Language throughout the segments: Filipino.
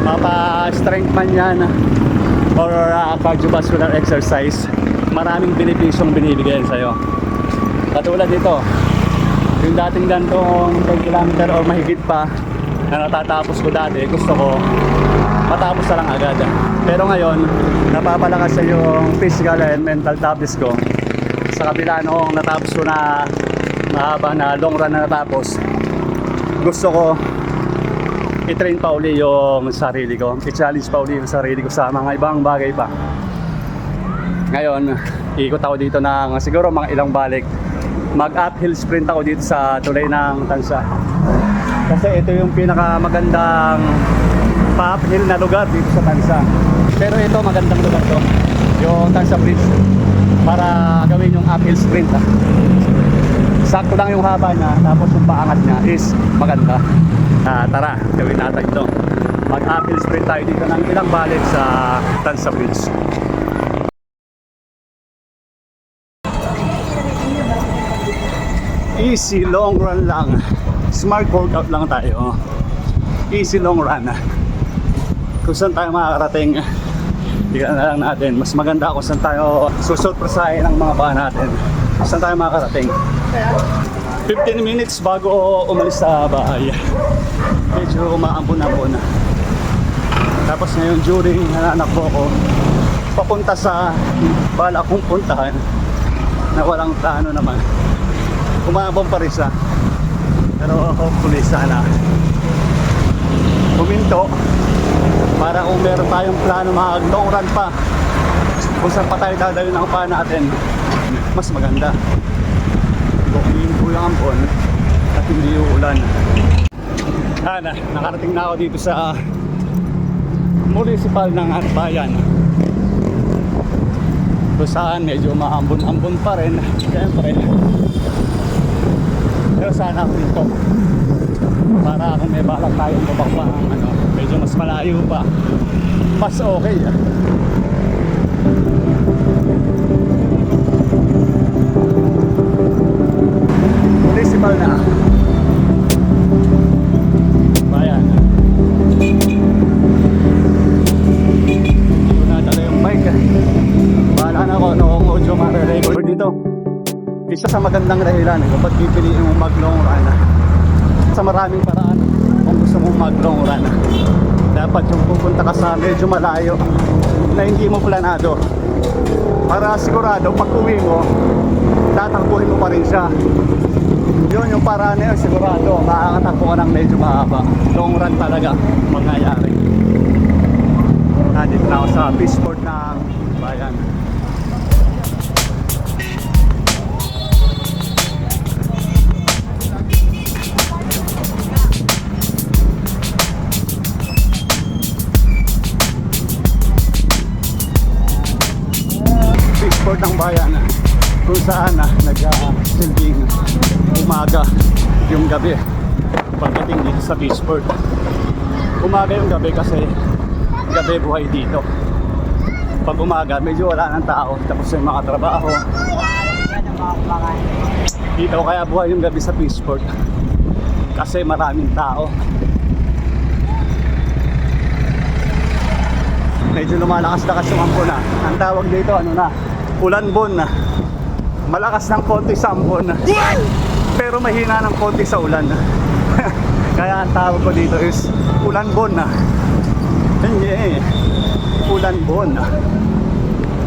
mapa-strength man yan or cardiovascular exercise, maraming benepisyong binibigay sa'yo. Katulad dito, yung dating gantong 10 km or mahigit pa na natatapos ko dati, gusto ko matapos na lang agad. Pero ngayon, napapalakas sa yung physical and mental toughness ko. Sa kabila noong natapos ko na mahaba na long run na natapos, gusto ko i-train pa uli yung sarili ko, i-challenge pa uli yung sarili ko sa mga ibang bagay pa. Ngayon, ikot ako dito ng siguro mga ilang balik. Mag-uphill sprint ako dito sa tulay ng Tansa. Kasi ito yung pinakamagandang pa-uphill na lugar dito sa Tansa. Pero ito magandang lugar to, yung Tansa Bridge, para gawin yung uphill sprint. Sakto lang yung haba niya, tapos yung paangat niya is maganda. Tara, gawin natin ito. Mag-uphill sprint tayo dito ng ilang balik sa Tansa Bridge. Easy long run lang. Smart workout lang tayo. Easy long run. Kung saan tayo makakarating, tignan na lang natin. Mas maganda kung saan tayo susurpresahin ng mga paa natin. Kung saan tayo makakarating. 15 minutes bago umalis sa bahay. Medyo umaambon-ambon. Tapos ngayon during nananakbo ko papunta sa bala kong puntahan na walang plano naman. Umabong pa rin siya, pero hopefully sana huminto para kung meron tayong plano mag long run pa, kung saan pa tayo dadalhin ang paa natin, mas maganda kung hindi yung ambon at hindi uulan. Nakarating na ako dito sa municipal ng bayan, kung saan medyo maambon-ambon pa rin siyempre. Pero sana ako dito para kung may balak tayong babakba medyo mas malayo pa, mas okay. Municipal na bayan. Hindi ko nadala yung bike. Bahala na ako noong audio mare-record dito. Isa sa magandang dahilan kung ba't pipiliin mong mag-long run. Sa maraming paraan kung gusto mong mag-long run, dapat yung pupunta ka sa medyo malayo na hindi mo planado, para sigurado pag uwi mo tatakbuhin mo pa rin siya. Yun yung paraan na yun, sigurado makakatakbo ka ng medyo mahaba. Long run talaga mangyayari. Nandito na ako sa Peaceport ng bayan. Peaceport ng bayan, kung saan nag-silbing umaga yung gabi pagdating dito sa Peaceport. Umaga yung gabi kasi gabi buhay dito. Pag umaga medyo wala ng tao, tapos yung mga trabaho dito, kaya buhay yung gabi sa Peaceport kasi maraming tao. Medyo lumalakas-lakas yung ambon na. Ang tawag dito ulanbon na. Malakas ng konti sa ambon pero mahina ng konti sa ulan. Kaya ang tawag ko dito is ulanbon na. Ulanbon.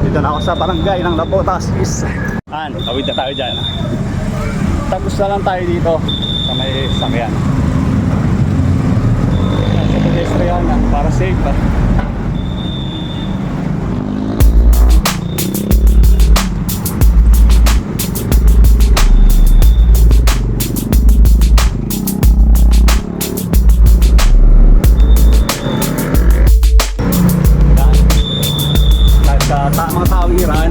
Dito na ako sa barangay ng Labotas East. Tawid na tayo dyan. Tapos na lang tayo dito sa may sakyan. Sa pedestrian para safe. Tamang tawiran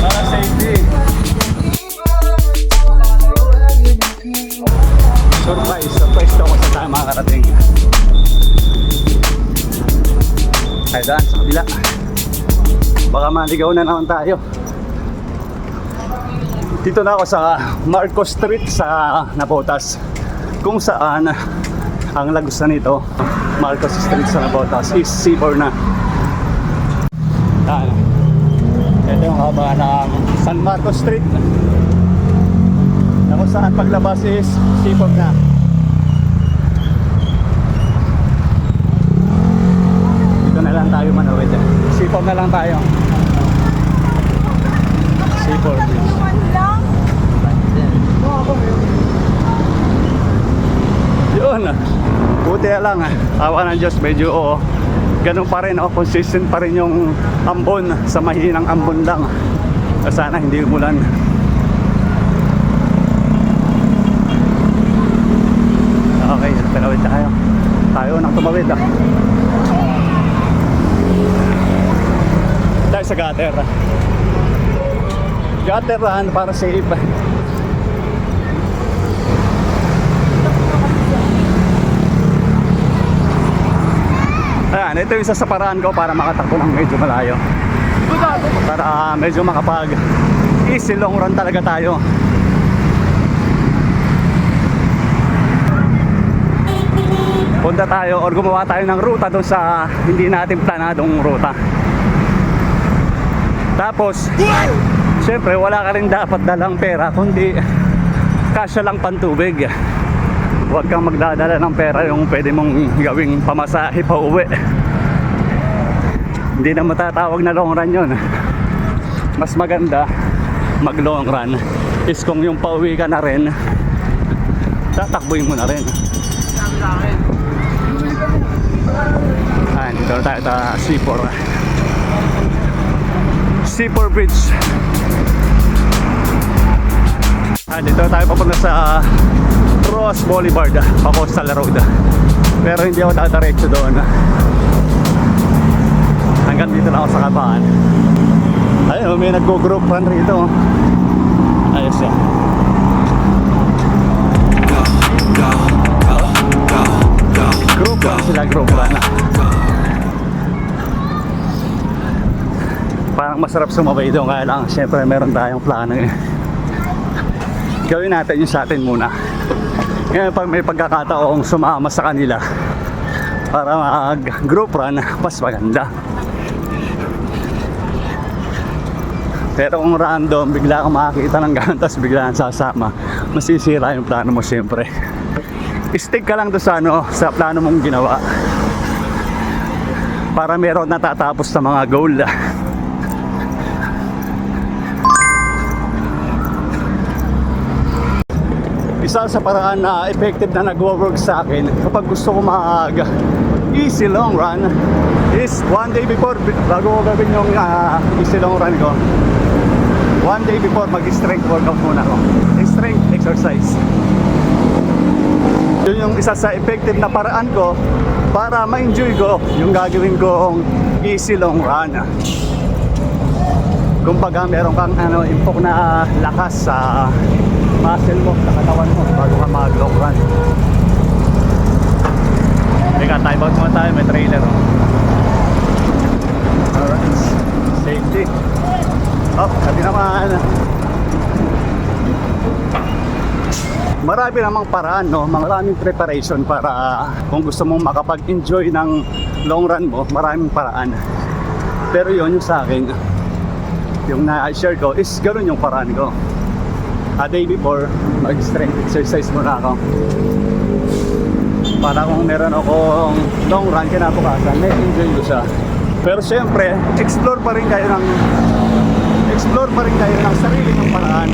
para safety. Surprise daw kung saan tayo makakarating. Ay daan sa kabila, baka maligaw na naman tayo. Dito na ako sa Marcos Street sa Navotas, kung saan ang lagusan nito Marcos Street sa Navotas is C4 na. Yan. Ito yung haba ng San Marcos Street na kung saan paglabas is C4 na. Dito na lang tayo manawid. C4 na lang tayo. C4 bridge. Yun. Buti na lang. Awa ng Diyos, medyo ganun pa rin. Consistent pa rin yung ambon. Sa mahinang ambon lang. Sana hindi umulan. Okay, talawid tayo. Tayo nang tumawid. Tayo sa gutter. Gutteran para safe. Ayan, ito yung isa sa paraan ko para makatakbo ng medyo malayo. Para medyo makapag easy long run talaga tayo. Punta tayo or gumawa tayo ng ruta doon sa hindi natin planadong ruta. Tapos syempre wala ka rin dapat dalang pera kundi kasya lang pantubig. Huwag kang magdadala ng pera yung pwede mong gawing pamasahe pa uwi. Hindi na matatawag na long run yun. Mas maganda mag long run is kung yung pauwi ka na rin, tatakbuhin mo na rin. Ayan, dito tayo sa C4. C4 Bridge. Ayan, dito tayo papunta sa Ross Boulevard, pa-Coastal Road. Pero hindi ako dadaretso doon. Hanggang dito lang ako sa kabaan. Ayun, may nag-group run rito. Ayos yan. Group run sila, group run. Parang masarap sumabay doon. Kaya lang, syempre meron tayong plano eh. Gawin natin yung sa atin muna. Ngayon pag may pagkakataong sumama sa kanila para mag group run, mas maganda. Pero kung random, bigla kang makakita ng gano'n tapos bigla kang sasama, masisira yung plano mo syempre. Stick ka lang doon sa, sa plano mong ginawa para meron natatapos sa mga goal. Isa sa paraan na effective na nagwo-work sa akin kapag gusto ko mag easy long run is one day before, bago ko gawin yung easy long run ko, one day before mag-strength workout muna ko. Strength exercise. Yun yung isa sa effective na paraan ko para ma-enjoy ko yung gagawin kong easy long run. Kumbaga meron kang impok na lakas sa muscle mo, sa katawan mo bago ka mag-long run. Teka, time out muna tayo, may trailer. Alright, safety. Sabi naman, marami namang paraan, no? Maraming preparation para kung gusto mong makapag-enjoy ng long run mo, maraming paraan. Pero yun yung sa akin, yung na-share ko is ganoon yung paraan ko. A day before, mag-strength exercise muna ako para kung meron akong long run kinabukasan, may enjoy ko siya. Pero syempre, explore pa rin kayo ng sarili ng paraan.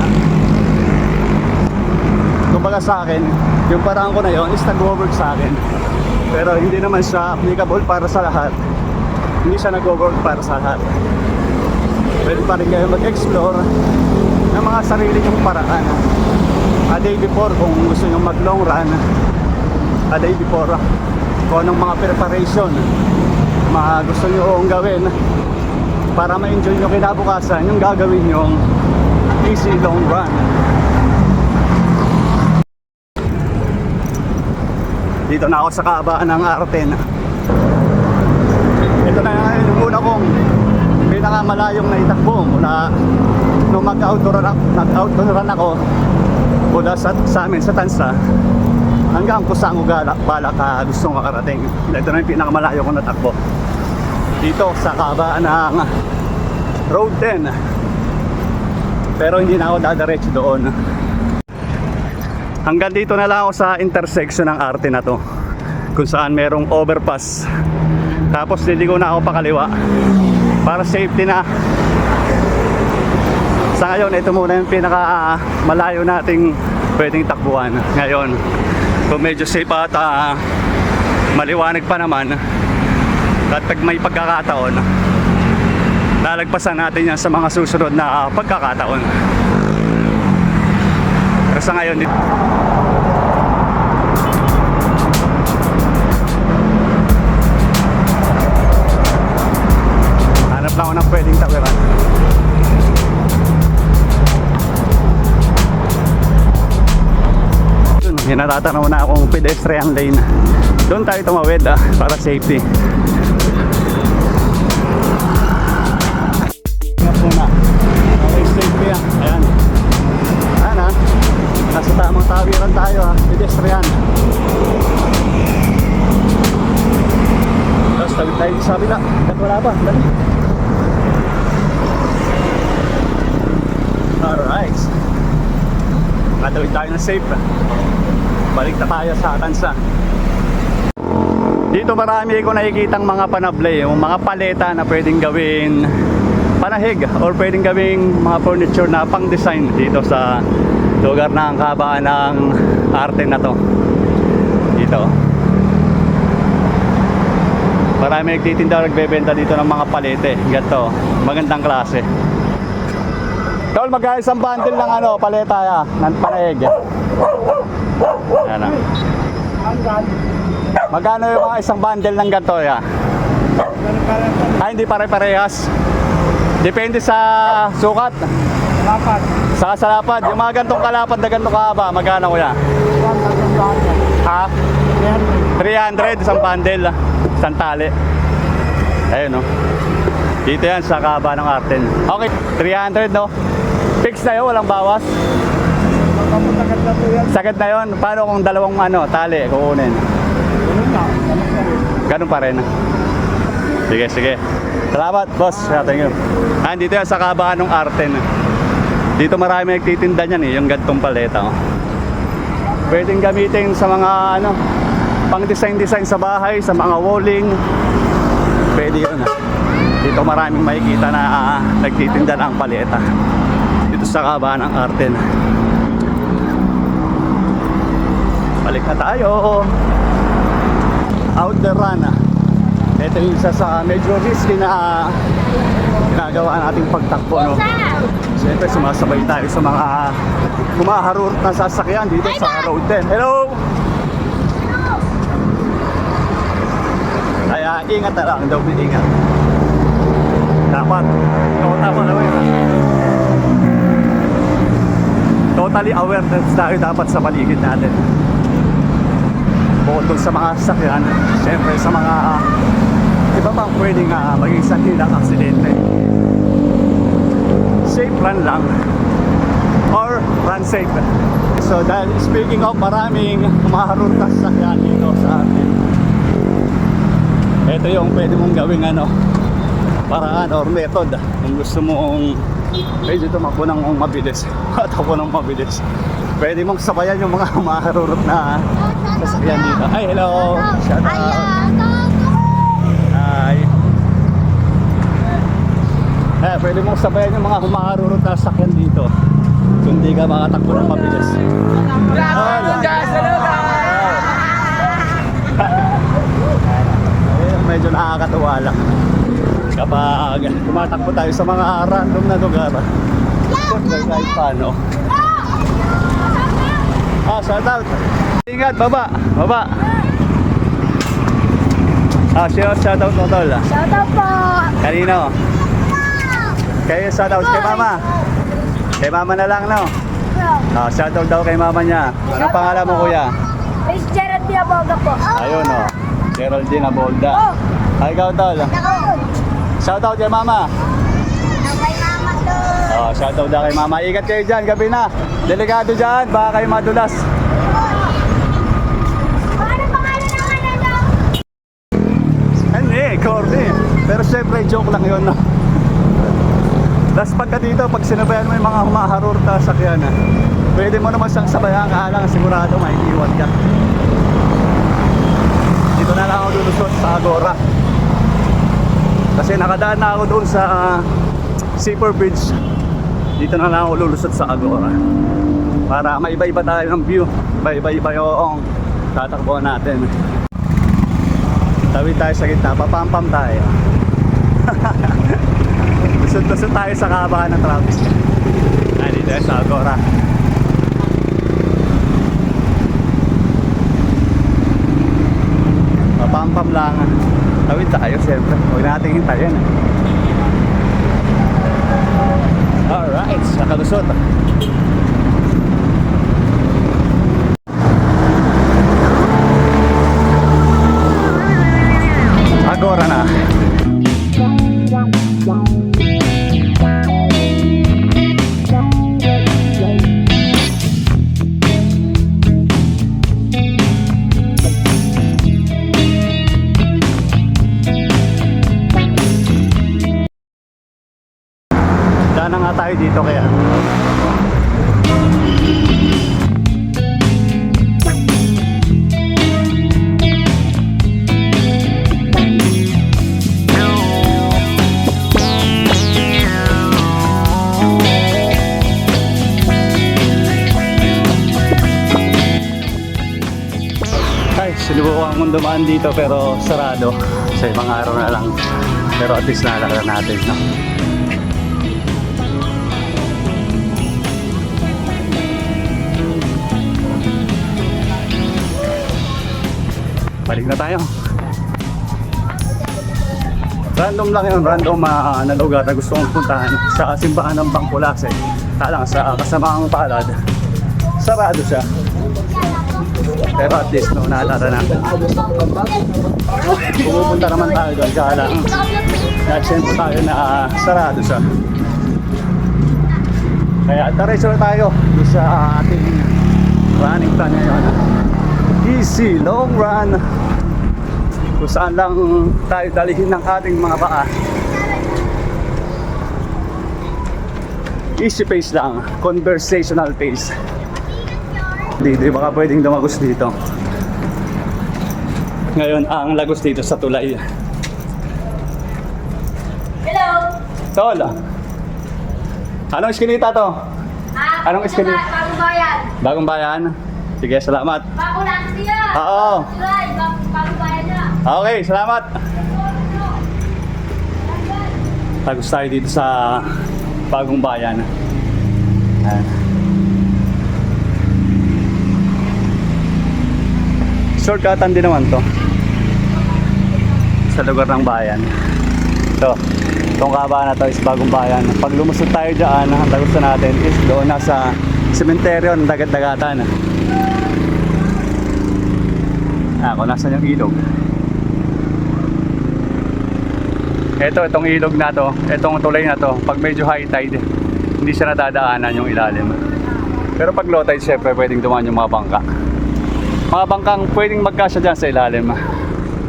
Kumbaga sa akin, yung paraan ko na yun is nag-work sa akin. Pero hindi naman siya applicable para sa lahat. Hindi siya nag-work para sa lahat. Pwede pa rin kayo mag-explore ng mga sarili nyong paraan. A day before, kung gusto nyo mag-long run, a day before, kung anong mga preparation, mga gusto nyo gawin para ma-enjoy nyo kinabukasan yung gagawin nyong easy long run. Dito na ako sa kaabaan ng R10. Ito na yung una kong pinakamalayong naitakbo mula nung mag-outdoor run ako mula sa amin sa Tansa hanggang kung saan balak ka gusto makarating. Ito na yung pinakamalayo kong natakbo dito sa kabaan ng Road 10, pero hindi na ako dadiretso doon. Hanggang dito na lang ako sa intersection ng RT na to, kung saan merong overpass. Tapos liligo na ako pakaliwa para safety na. Sa ngayon, ito muna yung pinaka malayo nating pwedeng takbuhan ngayon. Kung medyo safe at maliwanag pa naman, at pag may pagkakataon, lalagpasan natin yan sa mga susunod na pagkakataon. Pero sa ngayon, hanap lang ako ng pwedeng tawiran. Yun, natatanaw na akong pedestrian lane. Doon tayo tumawid para safety. Ingat muna. Okay, safety Ayan. Ayan nasa tamang tawiran tayo pedestrian. Tapos tawid tayo sa kabila. Kat wala pa. Dali. Alright. Natawid tayo na safe. Balik na tayo sa Tansa. Dito marami ko nakikitang mga panable, yung mga paleta na pwedeng gawin panahig or pwedeng gawing mga furniture na pang design dito sa lugar ng kabaan ng arte na to. Dito marami nagtitinda, nagbebenta dito ng mga palete. Ganito, magandang klase. Tol, magkano isang bundle ng paleta ng panahig? Ayan. Magkano yung mga isang bundle ng ganito ya? Ay, hindi pare-parehas. Depende sa sukat. Lapad. Sa lapad. Yung mga gantong kalapad na gantong kahaba, magkano kuya? Ha? 300 isang bundle. Isang tali. Ayun, no? Dito yan sa kahaba ng Arten. Okay, 300, no? Fix na yun, walang bawas. Sakit na yun. Paano kung dalawang tali kukunin? Ganun pa rin. Sige, sige. Salamat, boss. Thank you. Dito yan sa kabaan ng Arten. Dito marami nagtitinda niyan yung gantong paleta. Pwedeng gamitin sa mga pang design sa bahay, sa mga walling. Pwede yun. Dito maraming makikita na nagtitinda ng paleta. Dito sa kabaan ng Arten. Balik na tayo. Out the run. Ito yung isa sa medyo risky na ginagawa nating pagtakbo, no? Siyempre sumasabay tayo sa mga humaharurot na sasakyan dito sa Road 10. Hello! Kaya ingat na lang, daw ingat. Dapat, tama na yun. Totally awareness tayo dapat sa paligid natin. Bukod dun sa mga sasakyan, siyempre sa mga iba pang pwedeng maging sanhi ng aksidente. Safe run lang or run safe. So dahil speaking of maraming maharot na sasakyan dito sa atin, ito yung pwede mong gawing paraan or method kung gusto mong medyo tumakbo ng mabilis at ako ng mabilis. Pwede mong sabayan yung mga maharurot na sasakyan dito. Ay, hello! Shout out! Hi! Pwede mong sabayan yung mga humaharurot na sasakyan dito. Kung di ka makatakbo ng mabilis. Medyo nakakatuwa lang kapag tumatakbo tayo sa mga random na lugar. Kahit paano. Shout out. Ingat, baba. Shout out mo, tol. Shout out po. Kanino? Kayo shout out kay mama. Kay mama na lang, no? Shout out daw kay mama niya. Anong pangalan mo, kuya? Miss Geraldine Aboga po. Ayun, no. Geraldine Abolda. Ay, ikaw, tol. Shout out kay mama. Kay mama to. Shout out daw kay mama. Ingat kayo dyan, gabi na. Delikado dyan, baka kayo madulas. corny. Pero syempre, joke lang yun, no? Tapos pagka dito, pag sinabayan mo yung mga humaharurta sa sakyan, pwede mo naman siyang sabayan, kaalang sigurado may iwan ka. Dito na lang ako lulusot sa Agora. Kasi nakadaan na ako doon sa Seaport Bridge. Dito na lang ako lulusot sa Agora. Para maiba-iba tayo ng view. Iba-iba yung tatakbuhan natin. Tawid tayo sa gitna, papampam tayo. Lusot-lusot tayo sa kahabaan ng traffic. Dito tayo sa Agora. Papampam lang. Tawid tayo, siyempre. Huwag natin hintayin. Alright, nakalusot. Agora na. Daan na nga tayo dito kaya. Sinubukan kong dumaan dito pero sarado sa ibang araw na lang, pero at least naalala natin, no? Balik na tayo. Random lang yun, random na lugar na gusto kong puntahan sa simbahan ng Bangkulase. Talang sa kasamaang palad, sarado siya. Pero at least no, naalala natin. Pumupunta naman tayo doon, kaya lang na-send tayo na sarado siya. Kaya diretso na tayo sa ating running plan ngayon. Easy long run, kung saan lang tayo dalihin ng ating mga paa. Easy pace lang, conversational pace. Hindi baka pwedeng dumagos dito. Ngayon ang lagos dito sa tulay. Hello! Tol, anong iskinita to? Anong iskinita? Bagong bayan. Bagong bayan? Sige, salamat. Bago lang siya. Oo. Bagong bayan na. Okay, salamat. Tagos tayo dito sa Bagong Bayan. Ayan. Shortcutan din naman to sa lugar ng bayan. Itong kahabaan na to is Bagong Bayan. Pag lumusot tayo dyan, ang tagusto natin is doon nasa sementeryo ng dagat-dagatan. Kung nasan yung ilog. Itong ilog na to, itong tulay na to, pag medyo high tide, hindi siya nadadaanan yung ilalim. Pero pag low tide, syempre pwedeng dumaan yung mga bangka. Mga bangkang pwedeng magkasya dyan sa ilalim.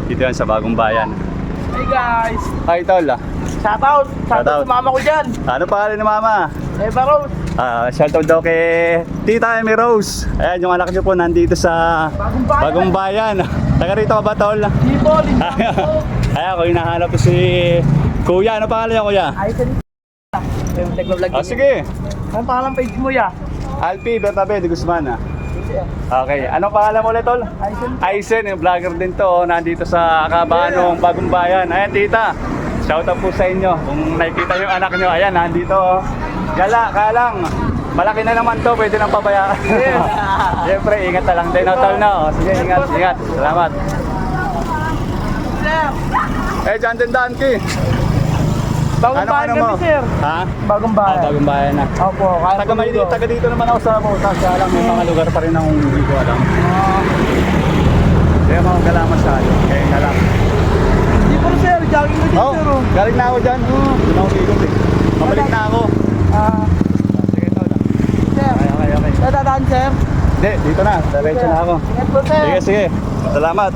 Dito yan sa Bagong Bayan. Hey guys! Hi tol. Shoutout! Shoutout. Shoutout sa mama ko dyan! Ano pangalan ni mama? Eva Rose! Shoutout daw kay Tita Amy Rose. Ayan, yung anak niyo po nandito sa Bagong Bayan. Taga rito ka ba tol? Libo! Ayan, kung hinahanap ko si Kuya. Ano pangalan niya Kuya? Ayun yung nag-vlog din. Sige. Anong pangalan page mo ya? Alpi Bernabe de Guzman. Okay, anong pangalan mo ulit tol? Aizen, yung vlogger din to, nandito sa kahabaan ng Bagong Bayan. Ayan tita, shoutout po sa inyo. Kung nakikita yung anak nyo, ayan nandito. Gala, kalang, malaki na naman to, pwede nang pabayaan. Siyempre, ingat na lang din tol na. Sige, ingat, ingat. Salamat. Dyan din daan ki. Bagong Bayan kami sir. Ha? Bagong Bayan. Bagong Bayan na. Opo, kaya Taga dito naman ako sa Bautas, kaya lang may mga lugar pa rin akong hindi ko alam. Kaya mga gala masyado, kaya nga lang. Hindi po sir, jogging na dyan Oh, sir. galing na ako dyan. Doon ako ikot eh. Pabalik na ako. Sige ito na. Sir, Okay. dadaan sir. Hindi, dito na. Diretso na ako. Ingat po sir. Sige. Salamat.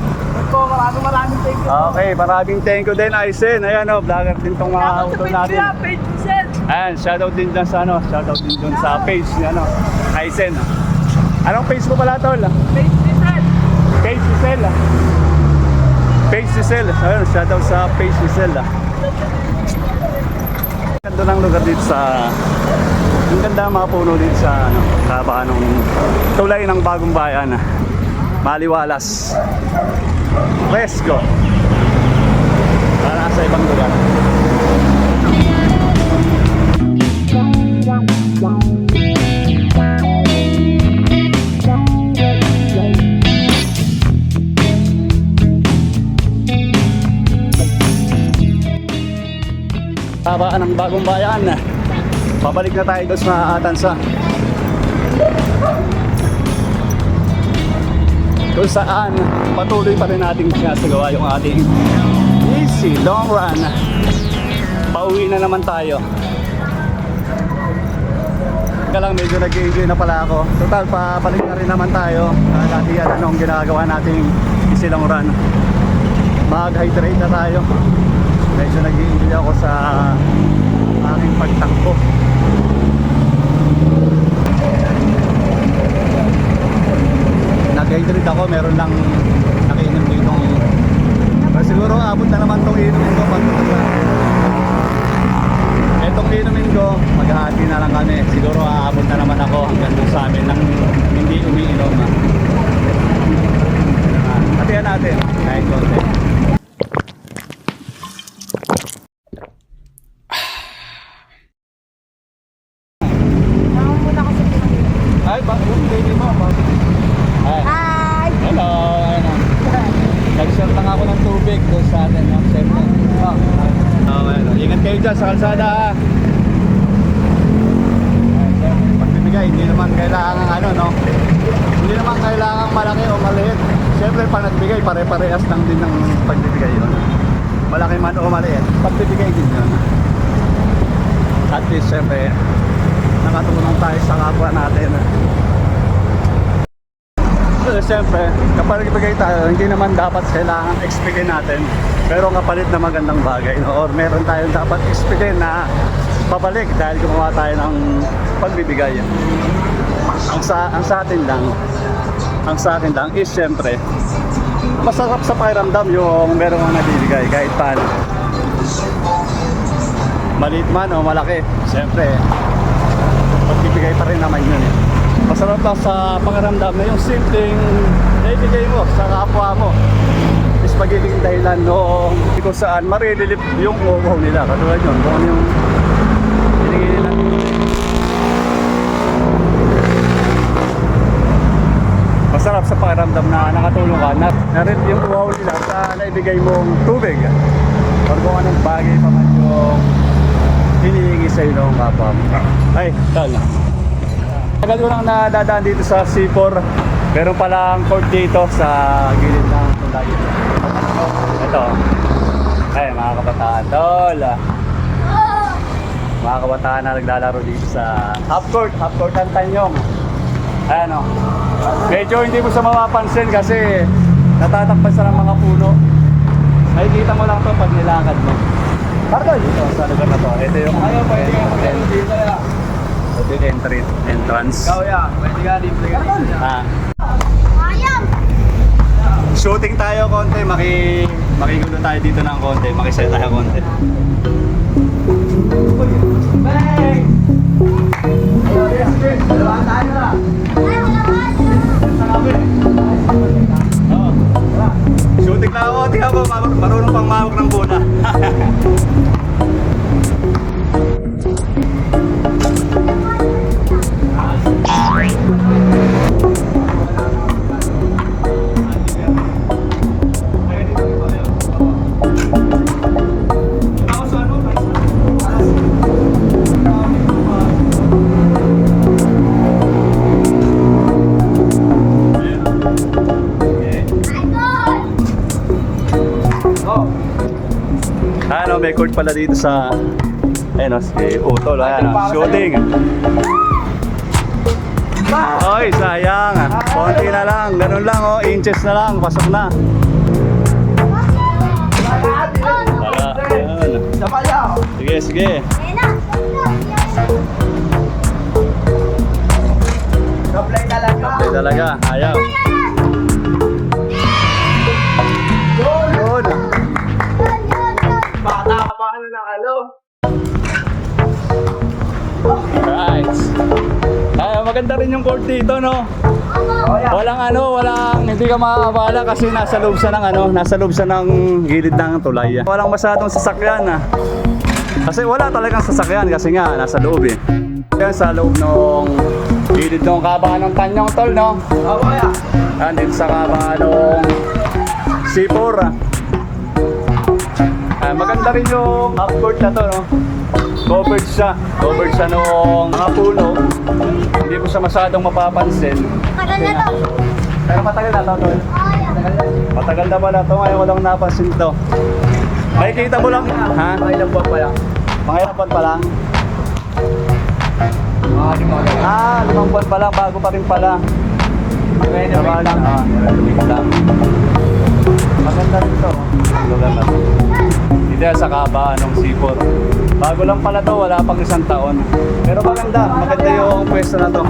po. Maraming thank you. Okay, maraming thank you din, Aizen. Ayan o, vlogger din tong mga auto natin. Page mo, sir. Ayan, shoutout din dyan sa shoutout din dyan sa page ni Aizen. Anong page mo pala, tol? Page ni sir. Page ni Sel. Page ni Sel. Ayun, shoutout sa page ni Sel. Ganda ng lugar dito sa... Ang ganda ng mga puno dito sa kabahan ng tulay ng Bagong Bayan. Maliwalas. Let's go. Para sa ibang lugar. Kabaan ng Bagong Bayan. Pabalik na tayo doon sa Atansa. Kung saan patuloy pa rin natin sinasagawa yung ating easy long run. Pauwi na naman tayo. Kaya lang medyo nag-enjoy na pala ako. Total, pabalik na rin naman tayo. Dati yan anong ginagawa nating easy long run. Mag-hydrate na tayo. Medyo nag-enjoy ako sa aking pagtakbo. Nag-hydrate ako, meron lang nakiinom dito. Pero siguro abot na naman itong inumin ko pagpunta. Itong inumin ko, maghahati na lang kami. Siguro aabot na naman ako hanggang doon sa amin nang hindi umiinom. Hatihan natin, kahit konti. Ay, yung baby mo, Ay. Hi! Hello, ano. Nag-share lang ako ng tubig doon sa atin, yung safety. Ano. Ingat kayo dyan sa kalsada, ha. Pagbibigay, hindi naman kailangan hindi naman kailangan malaki o maliit. Siyempre, pag nagbigay, pare-parehas lang din ng pagbibigay yun. Malaki man o maliit, pagbibigay din yun. At least, siyempre, nakatulong tayo sa kapwa natin. So, siyempre, kapag ibigay tayo, hindi naman dapat kailangan expectin natin. Pero kapalit na magandang bagay, no? Or meron tayong dapat expectin na pabalik dahil gumawa tayo ng pagbibigay. Ang sa akin lang is siyempre, masarap sa pakiramdam yung meron kang nabibigay kahit paano. Maliit man o malaki, siyempre, pagbibigay pa rin naman yun eh. Masarap lang sa pakiramdam na yung simpleng naibigay mo sa kapwa mo is magiging dahilan noong kung saan marililip yung uwaw nila. Katulad yun, kung yung binigay nila. Masarap sa pakiramdam na nakatulong ka na narilip yung uwaw nila sa naibigay mong tubig or kung anong bagay pa man yung hinihingi sa iyo ng kapwa mo. Ay, tala. Tagal ko lang nadadaan dito sa C4. Meron palang court dito sa gilid ng tulay. Ito. Ay, mga kabataan. Tol. Mga kabataan na naglalaro dito sa half court ang Tanyong. Ayan o. Medyo hindi mo siya mapapansin kasi natatakpan sa ng mga puno. Nakikita mo lang to pag nilakad mo. Partol! Ito sa lugar na to. Ito yung ito yung entrance. Ikaw ya, pwede ka dito. Ayam! Shooting tayo konti, makigulo tayo dito ng konti, makisaya tayo konti. Bang! Dalawang tayo na. Shooting lang ako, tingnan ko, marunong pang mahawak ng bola. Ano, may court pala dito sa ayun o, si Utol, ayan o, shooting. Oy, sayang. Konti na lang, ganun lang o, inches na lang, pasok na. sige. Ayan na. Supply talaga. Play talaga, ayaw. Yun. Bata ka pa ano ng ano. Right. Maganda rin yung court dito, no? Oh, yeah. Walang hindi ka makakabala kasi nasa loob siya ng gilid ng tulay. Walang masyadong sasakyan, Kasi wala talagang sasakyan kasi nga nasa loob eh. Yan sa loob ng gilid ng kabahan ng Tanyong, tol, no? Oh, kaya. Yan dito sa kabahan ng C4. Maganda rin yung half court na to, no? Covered siya nung mga puno. Hindi mo siya masyadong mapapansin. Tagal na to. Pero matagal na to, tol. Matagal na pala to, ngayon ko lang napansin to. Makikita mo lang, ha? Mga ilang buwan pa lang. Mga ilang buwan pa lang. Mga 5 5 buwan pa lang, bago pa rin pala. Renovate lang. Renovate lang. Maganda rin to. Ang lugar na to. Dito yan sa kabaan ng C4. Bago lang pala to, wala pang 1 taon. Pero maganda yung pwesto na to.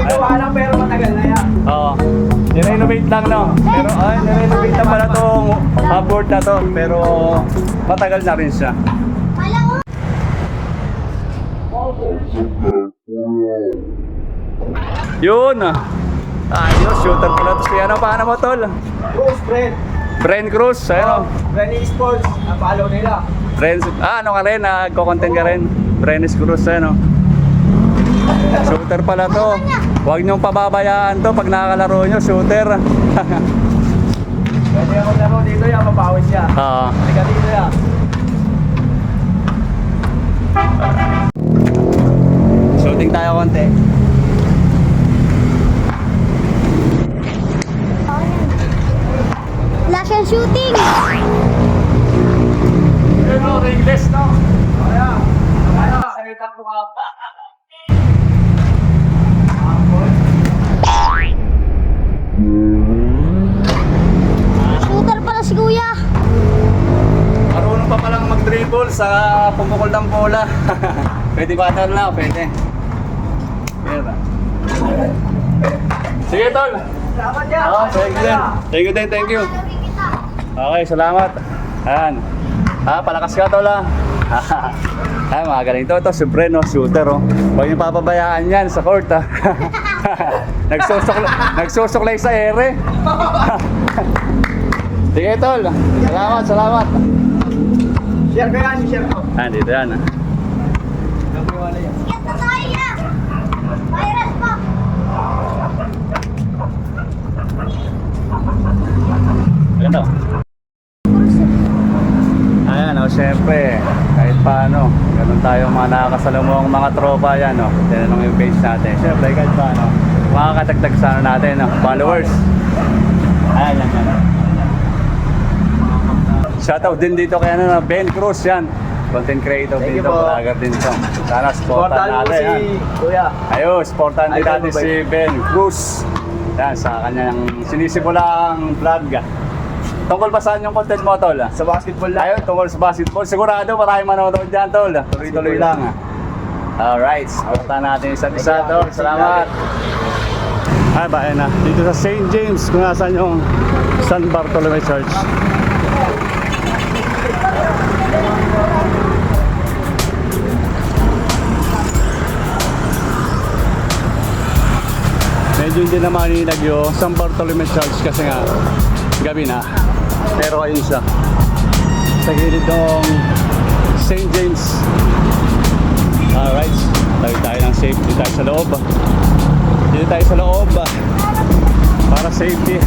Gawa lang pero matagal na yan. Oo. Nirenovate lang, no? Pero nirenovate na pala tong half-board na to. Pero matagal na rin siya. Yun! Ayos, shooter pala to. Kaya ano, paano mo, tol? Cruz, friend. Bren Cruz, ayun. Renny Sports. Napalo nila. Ano ka rin, nagko-content ka rin. Brenis Cruz, ano. Shooter pala to. Huwag niyong pababayaan to pag nakakalaro nyo, shooter. Pwede ako laro dito yan, mapawis siya. Oo. Halika dito yan. Shooting tayo konti. Wala siyang shooting. Yun o, ringless, no? Kaya. Salitan ko ka pa. Shooter pala si kuya. Marunong pa palang mag-dribble sa pumukol ng bola. Pwede ba ito na? Pwede. Pwede. Sige, tol. Salamat yan. Thank you din. Thank you. Okay, salamat. Ayan. Palakas ka, tol, Ay, mga galing to. Ito, siyempre, no, shooter, oh. Huwag yung papabayaan yan sa court, Nagsusuklay sa ere. Sige, tol. Salamat. Share ko yan, share ko. Dito yan, Nagpiwala yan. Yes, tatay na. Virus pa. Ayan, oh. Ayan, oh, syempre, kahit paano, ganun tayo mga nakakasalumong mga tropa yan, no? Tinanong yung page natin. Syempre, kahit paano, makakatagtag sa ano natin, no? Followers. Ayan, yan. Shoutout din dito kay ano, Ben Cruz, yan. Content creator Thank you dito, po. vlogger din to. Sana supportan Supportahan mo natin, si yan. Kuya. Ayun, supportan din Idol natin mo ba si Ben Cruz. Yan, sa kanyang sinisimulang vlog. Tungkol ba saan yung content mo, tol? Sa basketball lang. Ayun, tungkol sa basketball. Sigurado maraming manonood dyan, tol. Tuloy-tuloy lang. Alright, supportan natin isa't isa, tol. Salamat. Ay, bayan na. Dito sa St. James, kung nasaan yung San Bartolome Church. Medyo hindi na maninag yung San Bartolome Church kasi nga gabi na. Pero ayun siya. Sa gilid ng St. James. Alright. Tayo tayo ng safety tayo sa loob. Dito tayo sa loob. Para safety.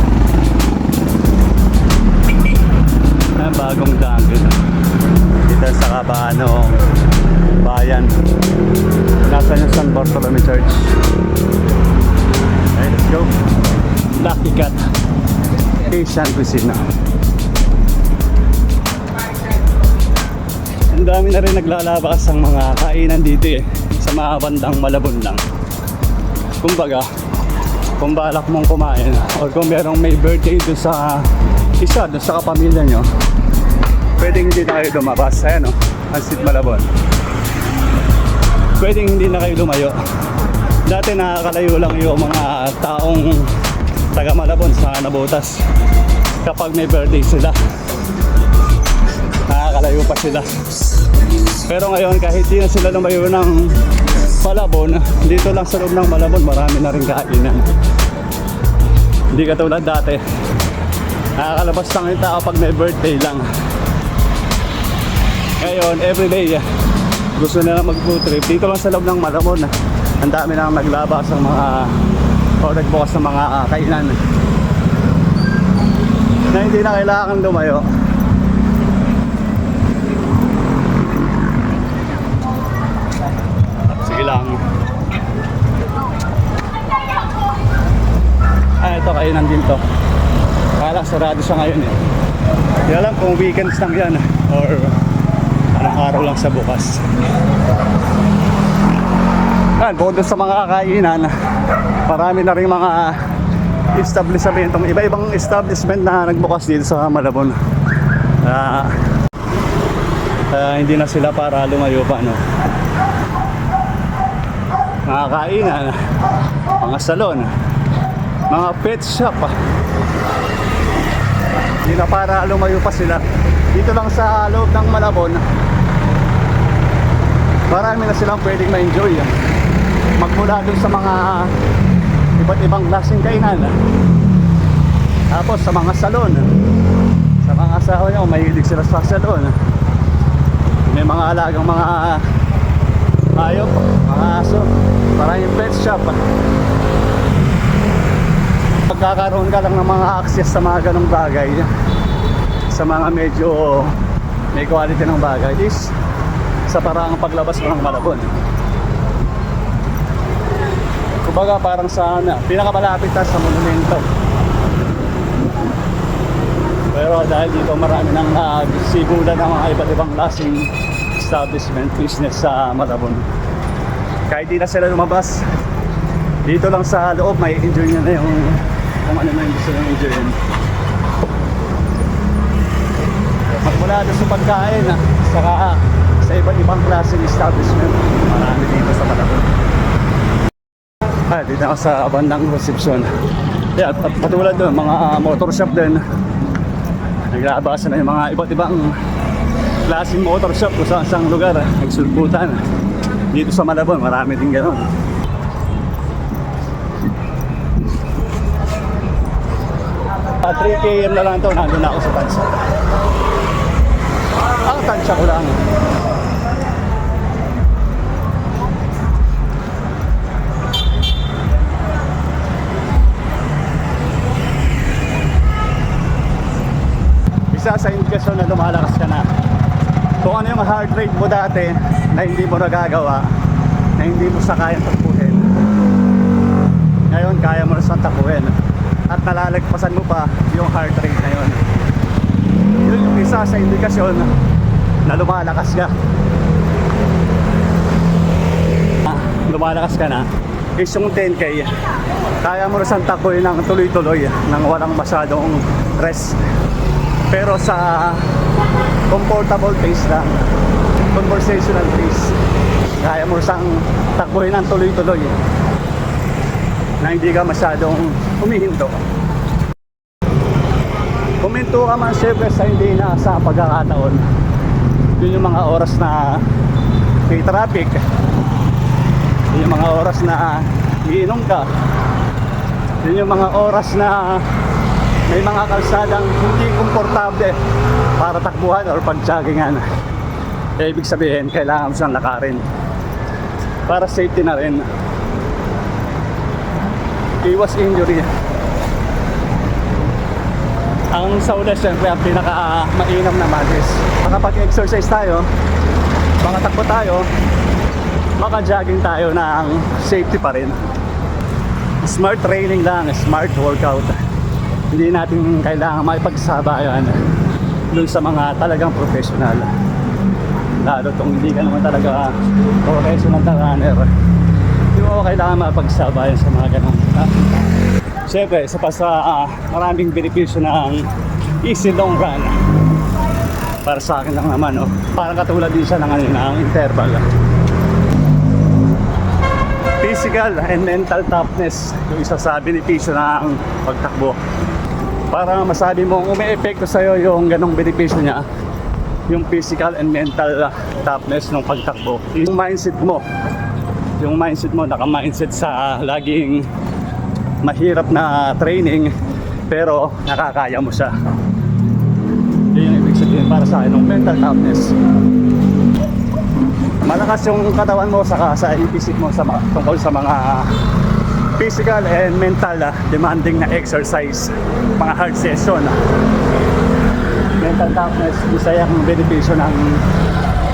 Bagong daan dito. Dito sa kabaan ng bayan. Nasaan yung San Bartolome Church. Okay, let's go. Lucky Cat Asian Cuisine. Ang dami na rin naglalabas ang mga kainan dito sa mga bandang Malabon lang. Kumbaga, kung balak mong kumain o kung merong may birthday doon sa isa, doon sa kapamilya nyo, pwedeng hindi na kayo lumabas. Ayan, Transit Malabon. Pwedeng hindi na kayo lumayo. Dati nakakalayo lang yung mga taong taga Malabon sa Nabotas kapag may birthday sila. Nakakalayo pa sila. Pero ngayon kahit di na sila lumayo ng Malabon, dito lang sa loob ng Malabon marami na rin kainan. Hindi katulad dati, nakakalabas lang yung tao pag may birthday lang. Ngayon, everyday, gusto nila mag-food trip. Dito lang sa loob ng Malabon, ang dami nang naglabas ng mga o nagbukas ng mga kainan na hindi na kailangan lumayo. Sige lang. Ito kainan din to. Kaya lang sarado siya ngayon eh. Hindi alam kung weekends lang yan or anong araw lang sa bukas. Bukod sa mga kainan, marami na rin mga establishment, iba-ibang establishment na nagbukas dito sa Malabon. Hindi na sila para lumayo pa, no? Mga kainan, mga salon, mga pet shop. Hindi na para lumayo pa sila. Dito lang sa loob ng Malabon, marami na silang pwedeng ma-enjoy. Magmula dun sa mga iba't ibang klaseng kainan, tapos sa mga salon, sa mga asawa nyo, mahilig sila sa salon. May mga alagang mga hayop, mga aso, maraming pet shop. Pagkakaroon ka lang ng mga access sa mga ganong bagay, sa mga medyo may quality ng bagay, is sa paraang paglabas mo ng Malabon. Kumbaga parang sa pinakamalapit na sa monumento. Pero dahil dito marami nang sibulan ng mga iba't ibang klaseng establishment, business sa Malabon. Kahit di na sila lumabas, dito lang sa loob may enjoy nyo na yung kung ano na yung gusto nyo enjoyin. Magmula doon sa pagkain, saka sa iba't ibang klaseng establishment, marami dito sa Malabon. Dito ako sa bandang reception. Yeah, patulad doon, mga motor shop din. Naglabasan na yung mga iba't ibang klaseng motor shop kung saan sang lugar, nagsulputan. Dito sa Malabon, marami din gano'n. 3 km na lang ito, nandun na ako sa Tansya. Ang Tansya ko lang. Isa sa indikasyon na lumalakas ka na. Kung ano yung heart rate mo dati na hindi mo nagagawa, na hindi mo sa kayang takbuhin, ngayon kaya mo na sa takbuhin. At nalalagpasan mo pa yung heart rate na yun. Yun yung isa sa indikasyon na lumalakas ka. Lumalakas ka na is yung 10K. Kaya mo na siyang takbuhin ng tuloy-tuloy nang walang masyadong rest. Pero sa comfortable pace lang, conversational pace, kaya mo siyang takbuhin ng tuloy-tuloy na hindi ka masyadong humihinto. Huminto ka man syempre sa hindi inaasahang pagkakataon. Yun yung mga oras na may traffic, yun yung mga oras na iinom ka, yun yung mga oras na may mga kalsadang hindi komportable para takbuhan or pag-joggingan. Ibig sabihin, kailangan mo siyang lakarin para safety na rin. Iwas injury. Ang sa uli, syempre, ang pinaka-mainam naman is makapag-exercise tayo, makatakbo tayo, maka-jogging tayo ng safety pa rin. Smart training lang, smart workout. Hindi natin kailangan makipagsabayan dun sa mga talagang professional. Lalo kung hindi ka naman talaga professional na runner, hindi mo kailangan makipagsabayan sa mga ganun. Siyempre, isa pa sa maraming benepisyo ng easy long run. Para sa akin lang naman, oh. Parang katulad din siya ng, ano, ng interval. Physical and mental toughness yung isa sa benepisyo ng pagtakbo. Para masabi mong umi-epekto sa'yo yung ganong benepisyo niya, yung physical and mental toughness ng pagtakbo. Yung mindset mo, naka-mindset sa laging mahirap na training, pero nakakaya mo siya. Yun yung ibig sabihin para sa akin ng mental toughness. Malakas yung katawan mo sa isip mo tungkol sa mga physical and mental demanding na exercise, mga hard session. Mental toughness, isa yung benepisyo ng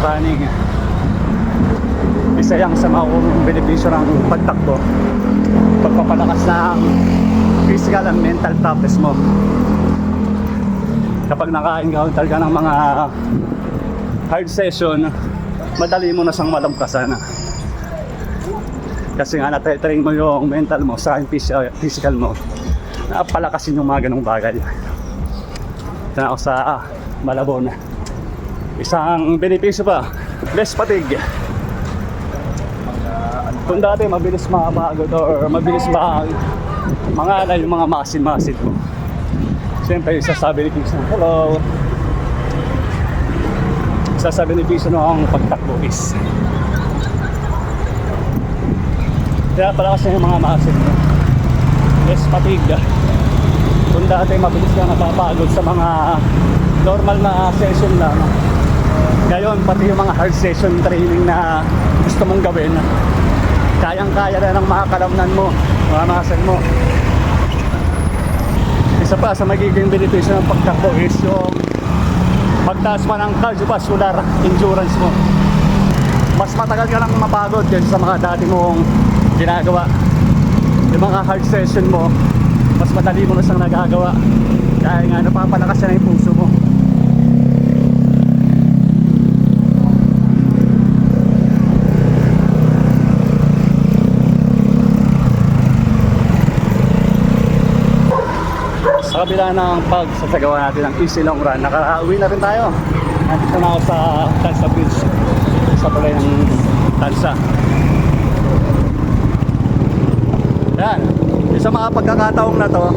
running. Isa yung sa mga benepisyo ng pagtakbo. Pagpapalakas ng physical and mental toughness mo. Kapag naka-encounter ka ng mga hard session, madali mo na siyang malampasan. Kasi nga natitrain mo yung mental mo sa physical mo. Napalakasin yung mga ganong bagay. Ito ako sa Malabon. Isang benepisyo pa, less fatigue. Kung dati mabilis makapagod or mabilis mangalay yung mga muscle mo. Siyempre, isa sa benepisyo ng isa sa benepisyo ng pagtakbo is kaya pala kasi yung mga muscle mo. Less fatigue. Kung dati mabilis ka napapagod sa mga normal na session lang, ngayon pati yung mga hard session training na gusto mong gawin, kayang-kaya na ng mga kalamnan mo, mga muscle mo. Isa pa sa magiging benepisyo ng pagtakbo is yung pagtaas pa ng cardiovascular endurance mo. Mas matagal ka lang mapagod kaysa sa mga dati mong ginagawa. Yung mga hard session mo, mas madali mo na siyang nagagawa. Kaya nga napapalakas na yung puso mo. Sa kabila ng pagsasagawa natin ng easy long run, nakauwi na rin tayo. Nandito na ako sa Tansa Bridge, sa tulay ng Tansa. Yan, sa mga pagkakataong na to,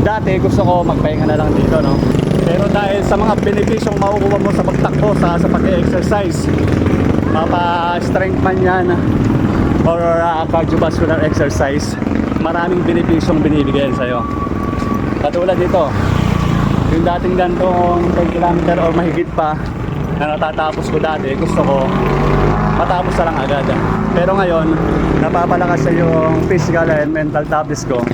dati gusto ko magpahinga na lang dito, no? Pero dahil sa mga benepisyong makukuha mo sa pagtakbo, sa pag-exercise, mapa-strength man yan or cardiovascular exercise, maraming benepisyong binibigyan sa'yo. Katulad dito, yung dating gantong 10 km or mahigit pa na natatapos ko dati, gusto ko matapos na lang agad. Pero ngayon, napapalakas sa yung physical and mental toughness ko.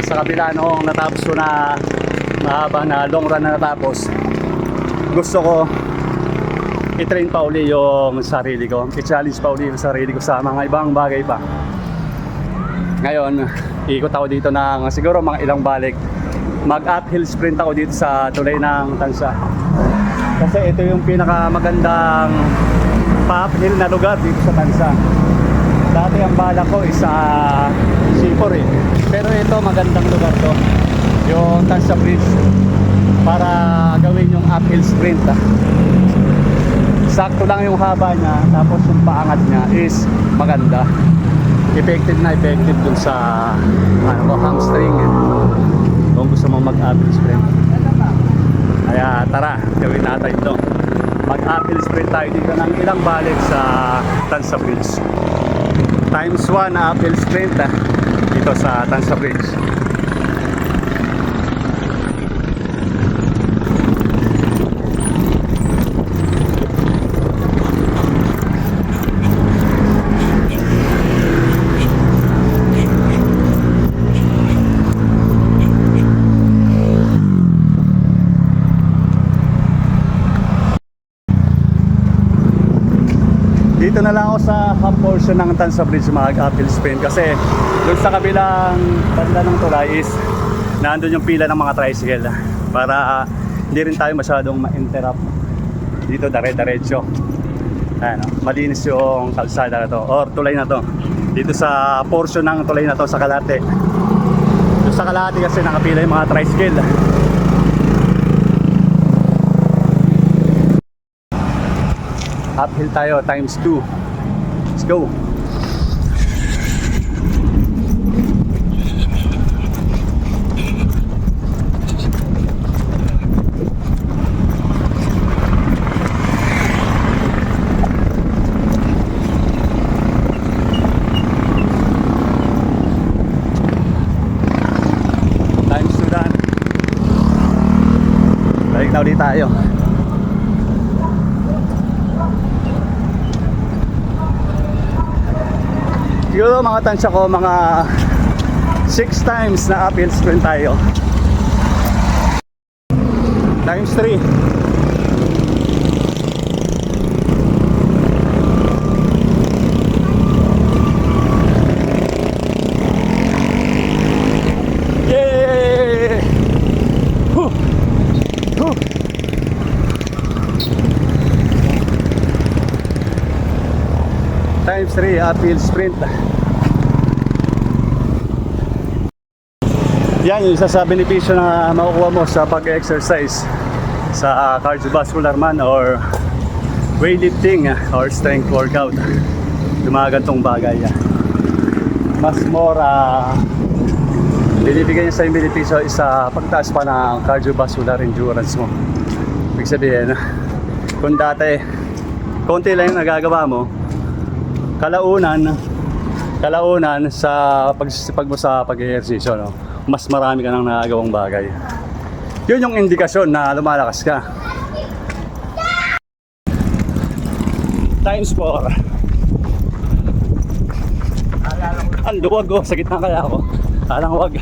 Sa kabila noong natapos ko na mahaba na long run na natapos, gusto ko i-train pa uli yung sarili ko, i-challenge pa uli yung sarili ko sa mga ibang bagay pa. Ngayon, ikot ako dito ng siguro mga ilang balik. Mag-uphill sprint ako dito sa tulay ng Tansa. Kasi ito yung pinakamagandang pa-uphill na lugar dito sa Tansa. Dati ang bala ko is sa Sipor eh. Pero ito magandang lugar to, yung Tansa Bridge, para gawin yung uphill sprint. Sakto lang yung haba niya, tapos yung paangat niya is maganda. Effective na effective dun sa hamstring. Kung gusto mo mag-uphill sprint. Kaya tara, gawin natin ito. Mag-uphill sprint tayo dito ng ilang balik sa Tansa Bridge. Times 1 na uphill sprint dito sa Tansa Bridge. Dito na lang ako sa half portion ng Tansa Bridge mag-uphill sprint kasi doon sa kabilang banda ng tulay is nandun yung pila ng mga tricycle para hindi rin tayo masyadong ma-interrupt. Dito dire-diretso. Ayan, malinis yung kalsada na to or tulay na to. Dito sa portion ng tulay na to sa kalate. Doon sa kalate kasi nakapila yung mga tricycle. Uphill tayo times 2. Let's go. Times 2 daan. Balik na ulit tayo. Siguro mga tansya ko, mga 6 times na uphill sprint tayo. Times 3. Yay! Huh! Huh! Times 3 uphill sprint. Yan yung isa sa benepisyo na makukuha mo sa pag-exercise sa cardiovascular man or weightlifting or strength workout. Yung mga gantong bagay. Mas more binibigyan niya sa yung benepisyo isa pagtaas pa ng cardiovascular endurance mo. Ibig sabihin, kung dati konti lang yung nagagawa mo, kalaunan sa pagsisipag mo sa pag-ehersisyo, no? Mas marami ka nang nagagawang bagay. Yun yung indikasyon na lumalakas ka. Times 4. Ang luwag oh, sa gitna kaya ako. Alang wag.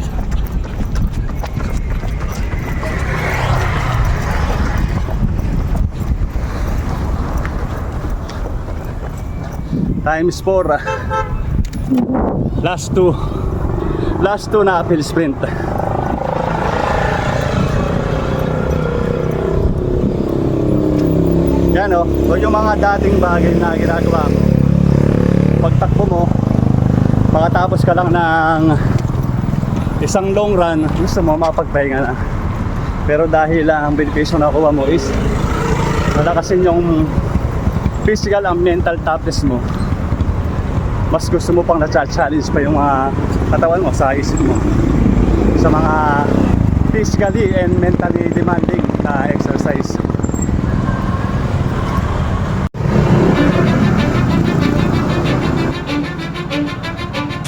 Times 4. Last two na uphill sprint. Yan o, yung mga dating bagay na ginagawa mo, pagtakbo mo, makatapos ka lang ng isang long run, gusto mo mapagpahinga na. Pero dahil ang benepisyo na nakuha mo is malakasin yung physical and mental toughness mo, mas gusto mo pang na-challenge pa yung mga katawan mo sa isip mo sa mga physically and mentally demanding na exercise.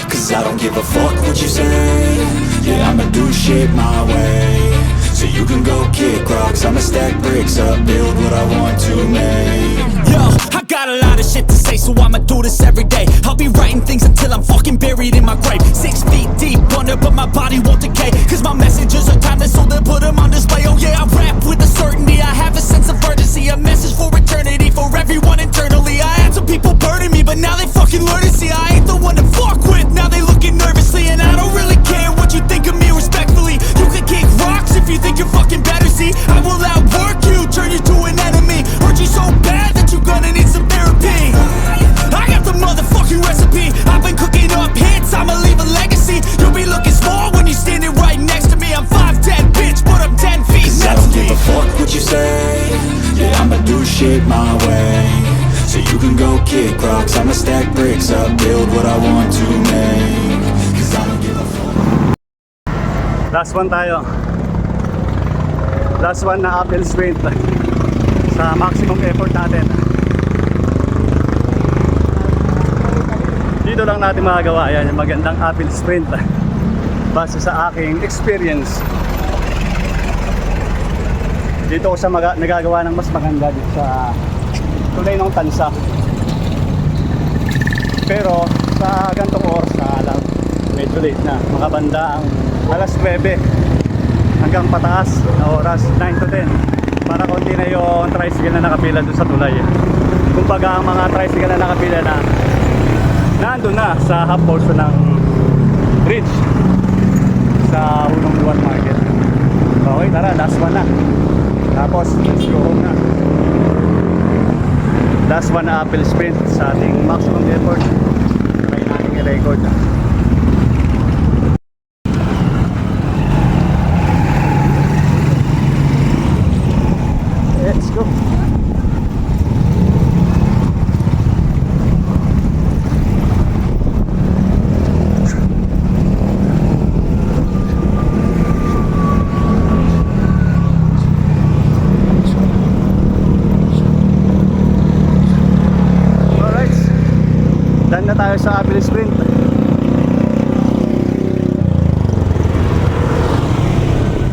Cause I don't give a fuck what you say. Yeah, I'ma do shit my way. So you can go kick rocks, I'ma stack bricks up, build what I want to make. Yo, I got a lot of shit to say, so I'ma do this every day. I'll be writing things until I'm fucking buried in my grave. 6 feet deep under, but my body won't decay. Cause my messages are timeless, so they'll put them on display. Oh yeah, I rap with a certainty, I have a sense of urgency. A message for eternity, for everyone internally. I had some people burning me, but now they fucking learn to see I ain't the one to fuck with, now they looking nervously. And I don't really care what you think of me respectfully. You can kick rocks if you think you're fucking better, see I will outwork you, turn you to an enemy. Hurt you so bad that you're gonna need some therapy. I got the motherfucking recipe, I've been cooking up hits, I'ma leave a legacy. You'll be looking small when you're standing right next to me. I'm 5'10", bitch, but I'm 10 feet next to me. I don't give a fuck what you say. Yeah, I'ma do shit my way. So you can go kick rocks, I'ma stack bricks up, build what I want to make. Cause I don't give a fuck. Last one tayo. Last one na uphill sprint sa maximum effort natin. Dito lang natin magagawa yan, yung magandang uphill sprint base sa aking experience. Dito ko siya nagagawa ng mas maganda dito sa tulay ng Tansa. Pero sa gantong oras na alam, medyo late na, mga banda ang alas 9 hanggang pataas na oras, 9 to 10, para konti na yung tricycle na nakapila doon sa tulay. Kumbaga ang mga tricycle na nakapila na nandun na sa half portion ng bridge sa Unong Luwan Market. Okay, tara, last one na, tapos let's go home na. Last one na uphill sprint sa ating maximum effort. Try natin i-record. Let's go. na tayo sa Apple Sprint.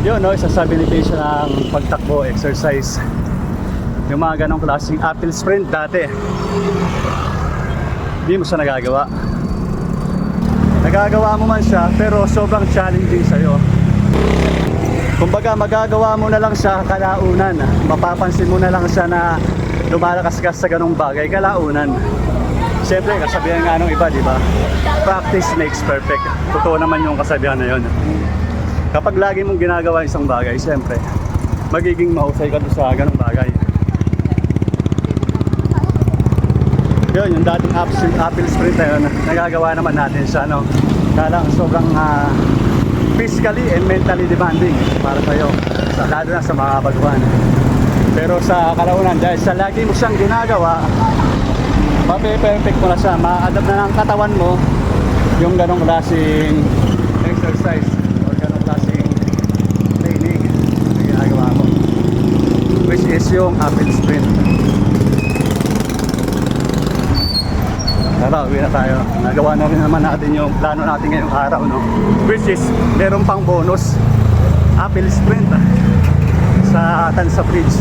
Yun, no, isa sa benepisyo ng pagtakbo, exercise. Yung mga ganong klaseng Apple Sprint dati, hindi mo siya nagagawa. Nagagawa mo man siya, pero sobrang challenging sa'yo. Kumbaga, magagawa mo na lang siya kalaunan. Mapapansin mo na lang siya na lumalakas ka sa ganong bagay kalaunan. Siyempre, kasabihan nga nung iba, di ba? Practice makes perfect. Totoo naman yung kasabihan na yun. Kapag lagi mong ginagawa isang bagay, siyempre, magiging mahusay ka doon sa ganong bagay. Yun, yung dating Apple Sprint na yun, nagagawa naman natin siya, no? Kaya lang, sobrang physically and mentally demanding para sa'yo, lalo na sa mga baguhan. Pero sa kalaunan, dahil sa lagi mo siyang ginagawa, mape-perfect mo na siya, ma-adapt na ng katawan mo yung ganong klaseng exercise or ganong klaseng training na ginagawa mo, which is yung Apple Sprint. Tara, uwi na tayo. Nagawa na rin naman natin yung plano natin ngayong araw, no? Which is, meron pang bonus Apple Sprint sa Tansa Bridge.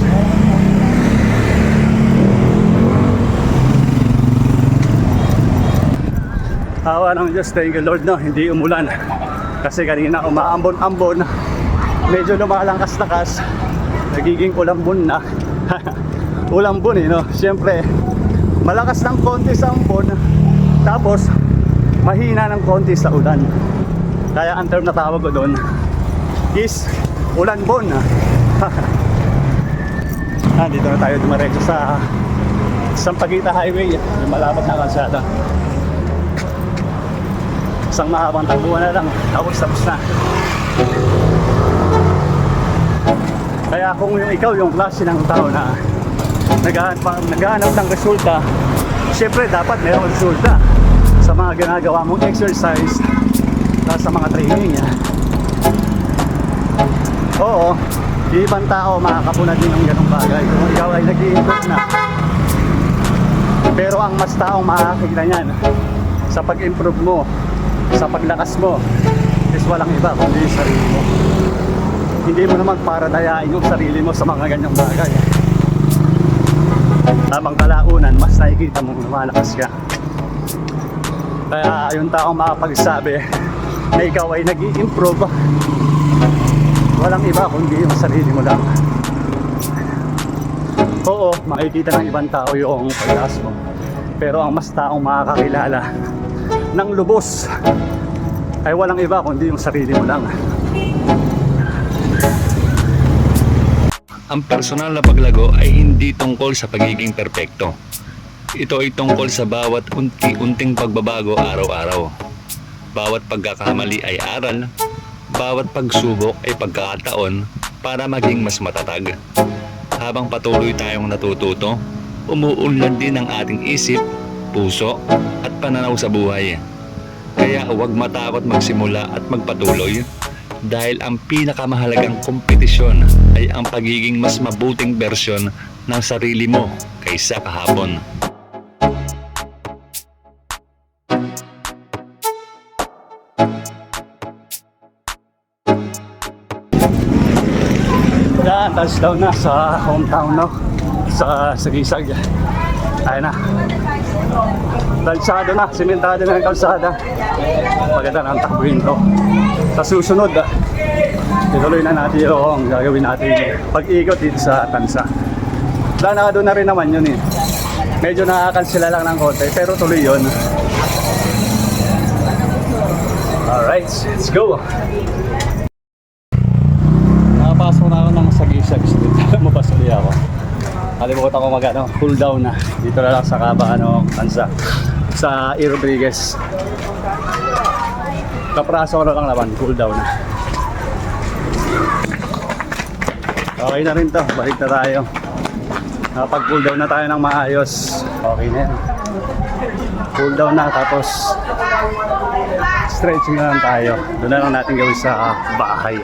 Awa ng Diyos, thank you Lord, no? Hindi umulan. Kasi kanina umaambon-ambon, medyo lumalangkas-lakas, nagiging ulambon na. Ulambon eh, no? Siyempre, malakas ng konti sa ambon, tapos mahina ng konti sa ulan. Kaya ang term na tawag ko doon is ulanbon. Dito na tayo dumiretso sa Sampaguita Highway, yung malapit na kalsada. Isang mahabang takbuhan na lang, tapos na. Kaya kung yung ikaw yung klase ng tao na naghahanap ng resulta, siyempre dapat mayroong resulta sa mga ginagawa mong exercise, sa mga training. Oo, ibang tao makakapuna din ng ganong bagay kung ikaw ay nag-i-improve na. Pero ang mas taong makakakita niyan sa pag-improve mo, sa paglakas mo, is walang iba kundi yung sarili mo. Hindi mo naman para dayain yung sarili mo sa mga ganyang bagay. Tamang kalaunan, mas nakikita mong lumalakas ka. Kaya yung taong makapagsabi na ikaw ay nag-i-improve, walang iba kundi yung sarili mo lang. Oo, makikita ng ibang tao yung paglakas mo, pero ang mas taong makakakilala ng lubos ay walang iba kundi yung sarili mo lang. Ang personal na paglago ay hindi tungkol sa pagiging perpekto. Ito ay tungkol sa bawat unti-unting pagbabago araw-araw. Bawat pagkakamali ay aral, bawat pagsubok ay pagkakataon para maging mas matatag. Habang patuloy tayong natututo, umuunlad din ang ating isip, puso at pananaw sa buhay. Kaya huwag matakot magsimula at magpatuloy, dahil ang pinakamahalagang kompetisyon ay ang pagiging mas mabuting bersyon ng sarili mo kaysa kahapon. Yan, touchdown na sa hometown, no? Sa Sagisag. Ayun na. Kalsada na, simentado na ang kalsada. Maganda na ang takbuhin to. Sa susunod, ituloy na natin yung gagawin natin pag-ikot dito sa Tansa. Planado na rin naman yun eh. Medyo nakakansila lang ng konti, pero tuloy yun. Alright, let's go! Nakapasok na ako ng Sagisag Street. Mapasali ako. Kalimutan ko cool down na. Dito na lang sa Tansa. Sa E. Rodriguez. Kapraso ko na lang naman, cool down na. Okay na rin to, balik na tayo. Nakapag-cool down na tayo ng maayos. Okay na yan. Cool down na, tapos stretching na lang tayo. Doon na lang natin gawin sa bahay.